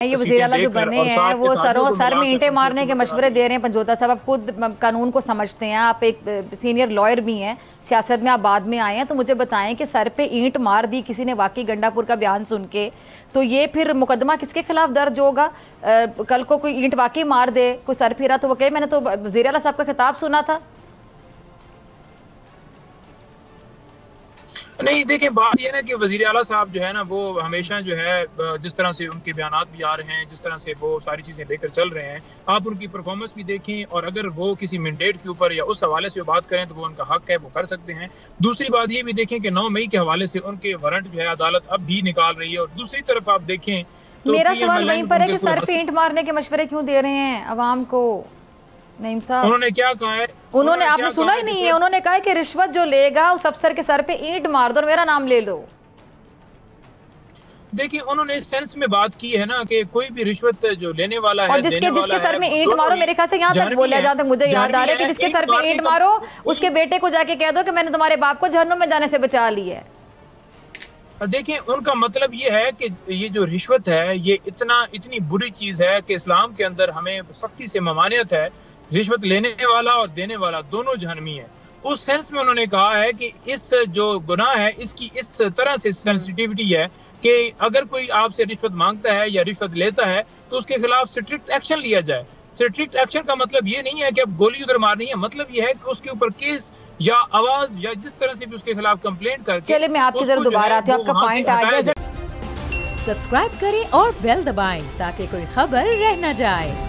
ये वज़ीर आला जो बने हैं वो सर में ईंटें मारने के मशवरे दे रहे हैं। पंजोता साहब, आप खुद कानून को समझते हैं, आप एक सीनियर लॉयर भी हैं, सियासत में आप बाद में आए हैं, तो मुझे बताएं कि सर पे ईंट मार दी किसी ने वाकई गंडापुर का बयान सुन के, तो ये फिर मुकदमा किसके खिलाफ दर्ज होगा? कल को कोई ईंट वाकई मार दे, कोई सर फिरा, तो वो कहे मैंने तो वज़ीर आला साहब का खिताब सुना था। नहीं, देखिए बात यह है कि वज़ीर आला साहब जो है ना, वो हमेशा जो है जिस तरह से उनके बयानात भी आ रहे हैं, जिस तरह से वो सारी चीज़ें लेकर चल रहे हैं, आप उनकी परफॉर्मेंस भी देखें, और अगर वो किसी मैंडेट के ऊपर या उस हवाले से बात करें तो वो उनका हक है, वो कर सकते हैं। दूसरी बात ये भी देखें कि 9 मई के हवाले से उनके वारंट जो है अदालत अब भी निकाल रही है, और दूसरी तरफ आप देखें तो मेरा सवाल वहीं पर है कि सर पे ईंट मारने के मशवरे क्यों दे रहे हैं अवाम को? नईम साहब, उन्होंने क्या कहा है? उन्होंने आपने सुना ही नहीं है। उन्होंने कहा है कि रिश्वत जो लेगा उस अफसर के सर पे ईंट मार दो और मेरा नाम ले लो। देखिए, उन्होंने इस सेंस में बात की है ना कि कोई भी रिश्वत जो लेने वाला है, और जिसके सर में ईंट मारो, मेरे ख्याल से यहाँ तक बोला, जहाँ तक मुझे याद आ रहा है कि जिसके सर पे ईंट मारो उसके बेटे को जाके कह दो कि मैंने तुम्हारे बाप को जहन्नुम में जाने से बचा लिया है। देखिए, उनका मतलब ये है कि ये जो रिश्वत है ये इतनी बुरी चीज है कि इस्लाम के अंदर हमें सख्ती से ममानियत है। रिश्वत लेने वाला और देने वाला दोनों जहन्नमी है। उस सेंस में उन्होंने कहा है कि इस जो गुनाह है इसकी इस तरह से सेंसिटिविटी है कि अगर कोई आपसे रिश्वत मांगता है या रिश्वत लेता है तो उसके खिलाफ स्ट्रिक्ट एक्शन लिया जाए। स्ट्रिक्ट एक्शन का मतलब ये नहीं है कि अब गोली उधर मारनी है, मतलब ये है कि उसके ऊपर केस या आवाज या जिस तरह से भी उसके खिलाफ कंप्लेंट करके। चलिए, मैं आपकी जरा दोबारा आती हूँ, आपका पॉइंट आ गया। सब्सक्राइब करें और बेल दबाएं ताकि कोई खबर रह न जाए।